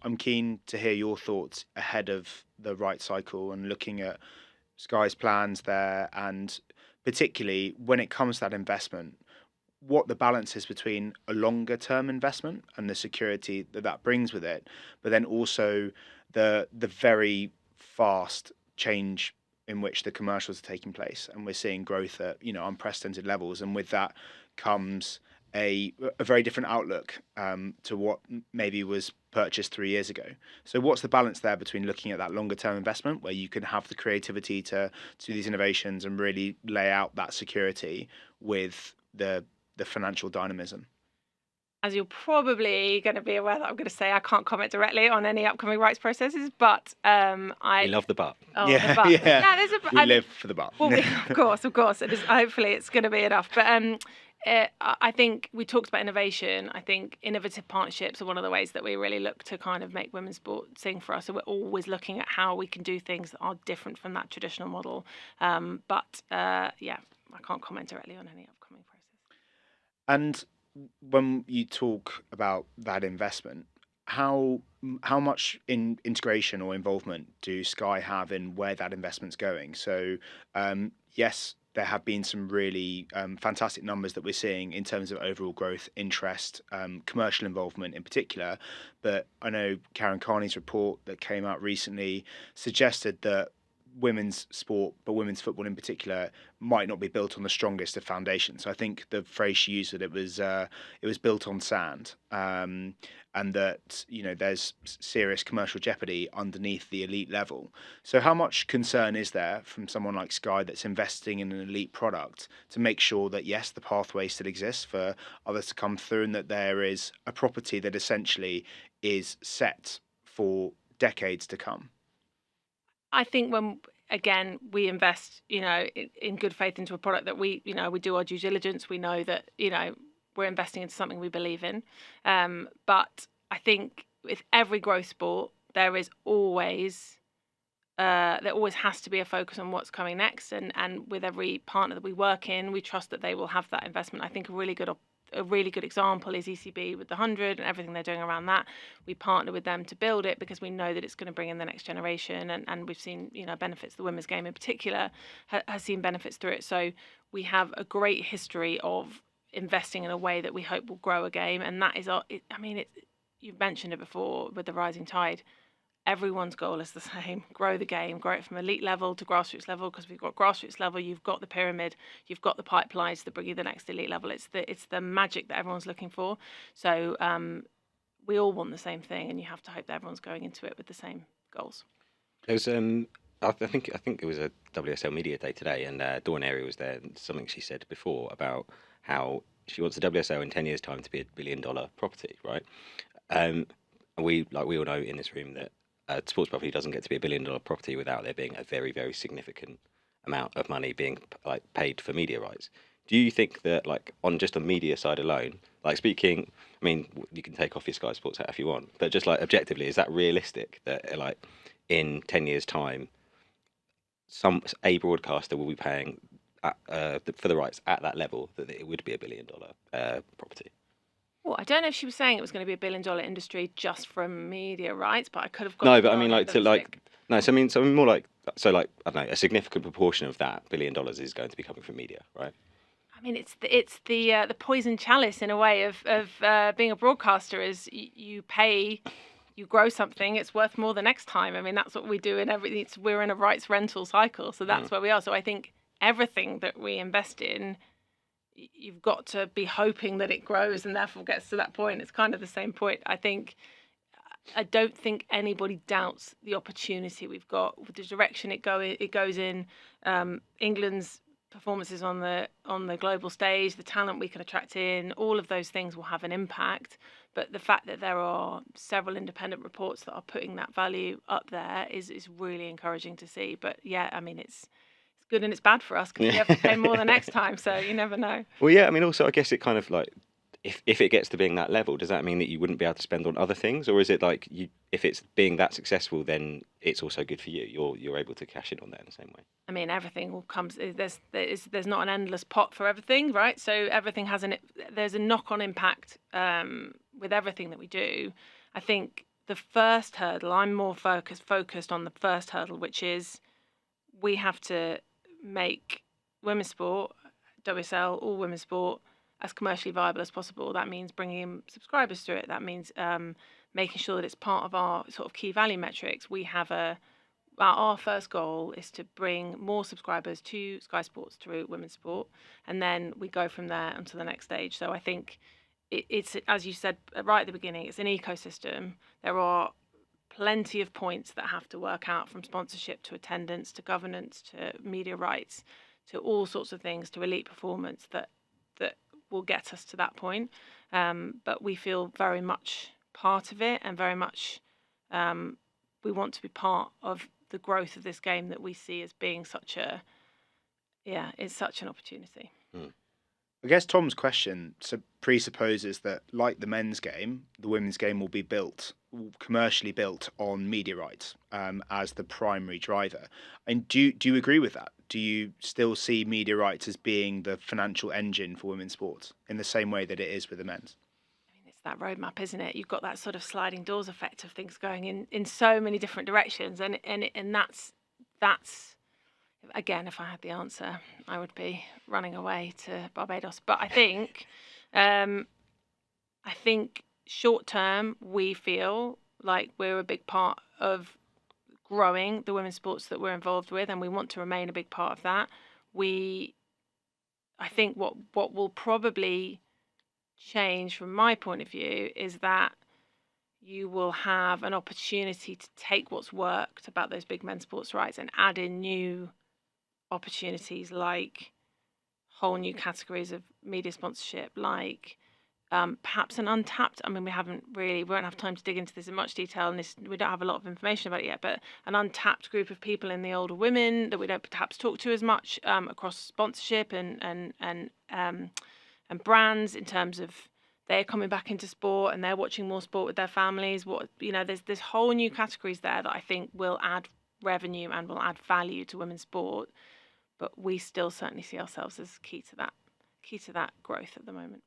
I'm keen to hear your thoughts ahead of the right cycle and looking at Sky's plans there, and particularly when it comes to that investment, what the balance is between a longer term investment and the security that that brings with it, but then also the very fast change in which the commercials are taking place, and we're seeing growth at unprecedented levels, and with that comes a very different outlook to what maybe was purchased 3 years ago. So what's the balance there between looking at that longer term investment where you can have the creativity to do these innovations and really lay out that security with the financial dynamism? As you're probably going to be aware, that I'm going to say I can't comment directly on any upcoming rights processes, but We love the but. Oh, Yeah, the but. yeah. There's We live for the but. Well, of course. It is, hopefully, it's going to be enough. But I think we talked about innovation. I think innovative partnerships are one of the ways that we really look to kind of make women's sport sing for us. So we're always looking at how we can do things that are different from that traditional model. But I can't comment directly on any upcoming process. And when you talk about that investment, how much integration or involvement do Sky have in where that investment's going? So yes, there have been some really fantastic numbers that we're seeing in terms of overall growth, interest, commercial involvement in particular. But I know Karen Carney's report that came out recently suggested that women's sport, but women's football in particular, might not be built on the strongest of foundations. So I think the phrase she used, that it was built on sand, and that there's serious commercial jeopardy underneath the elite level. So how much concern is there from someone like Sky that's investing in an elite product to make sure that yes, the pathway still exists for others to come through, and that there is a property that essentially is set for decades to come? I think when, again, we invest, in good faith into a product that we do our due diligence, we know that, we're investing into something we believe in. But I think with every growth sport, there always has to be a focus on what's coming next. And with every partner that we work in, we trust that they will have that investment. I think a really good example is ECB with the 100 and everything they're doing around that. We partner with them to build it because we know that it's going to bring in the next generation, and we've seen benefits. The women's game in particular has seen benefits through it. So we have a great history of investing in a way that we hope will grow a game, and that is you've mentioned it before with the rising tide. Everyone's goal is the same: grow the game, grow it from elite level to grassroots level. Because we've got grassroots level, you've got the pyramid, you've got the pipelines that bring you the next elite level. It's the magic that everyone's looking for. So we all want the same thing, and you have to hope that everyone's going into it with the same goals. There was I think it was a WSL Media Day today, and Dawn Airy was there. And something she said before about how she wants the WSL in 10 years' time to be $1 billion property, right? We all know in this room that sports property doesn't get to be $1 billion property without there being a very, very significant amount of money being paid for media rights. Do you think that on just the media side alone, speaking, I mean, you can take off your Sky Sports hat if you want, but just objectively, is that realistic that in 10 years' time, a broadcaster will be paying for the rights at that level that it would be $1 billion property? Well, I don't know if she was saying it was going to be $1 billion industry just from media rights, but I could have got. No, but I mean, so I mean more I don't know, a significant proportion of that $1 billion is going to be coming from media, right? I mean, it's the poison chalice in a way of being a broadcaster. Is you pay, you grow something, it's worth more the next time. I mean, that's what we do in everything. We're in a rights rental cycle, so that's where we are. So I think everything that we invest in, you've got to be hoping that it grows and therefore gets to that point. It's kind of the same point. I don't think anybody doubts the opportunity we've got with the direction it goes in. England's performances on the global stage, the talent we can attract in, all of those things will have an impact. But the fact that there are several independent reports that are putting that value up there is really encouraging to see. But yeah, I mean, it's good and it's bad for us because we have to pay more the next time, so you never know. Well, yeah, I mean, also, I guess it kind of if it gets to being that level, does that mean that you wouldn't be able to spend on other things, or is it if it's being that successful, then it's also good for you? You're able to cash in on that in the same way. I mean, everything will come. There's not an endless pot for everything, right? So everything has there's a knock-on impact with everything that we do. I think the first hurdle, I'm more focused on the first hurdle, which is we have to make women's sport, WSL, all women's sport, as commercially viable as possible. That means bringing in subscribers to it. That means making sure that it's part of our sort of key value metrics. We have our first goal is to bring more subscribers to Sky Sports through women's sport, and then we go from there onto the next stage. So I think it's, as you said right at the beginning, it's an ecosystem. There are plenty of points that have to work out, from sponsorship to attendance to governance to media rights to all sorts of things, to elite performance, that will get us to that point. But we feel very much part of it, and very much we want to be part of the growth of this game that we see as being it's such an opportunity. I guess Tom's question presupposes that, like the men's game, the women's game will be commercially built on media rights as the primary driver. And do you agree with that? Do you still see media rights as being the financial engine for women's sports in the same way that it is with the men's? I mean, it's that roadmap, isn't it? You've got that sort of sliding doors effect of things going in so many different directions, and that's again, if I had the answer, I would be running away to Barbados. But I think short term, we feel like we're a big part of growing the women's sports that we're involved with, and we want to remain a big part of that. I think what will probably change from my point of view is that you will have an opportunity to take what's worked about those big men's sports rights and add in new opportunities, like whole new categories of media sponsorship, like perhaps an untapped, I mean, we won't have time to dig into this in much detail, and we don't have a lot of information about it yet, but an untapped group of people in the older women that we don't perhaps talk to as much across sponsorship and brands, in terms of they're coming back into sport and they're watching more sport with their families. There's whole new categories there that I think will add revenue and will add value to women's sport, but we still certainly see ourselves as key to that growth at the moment.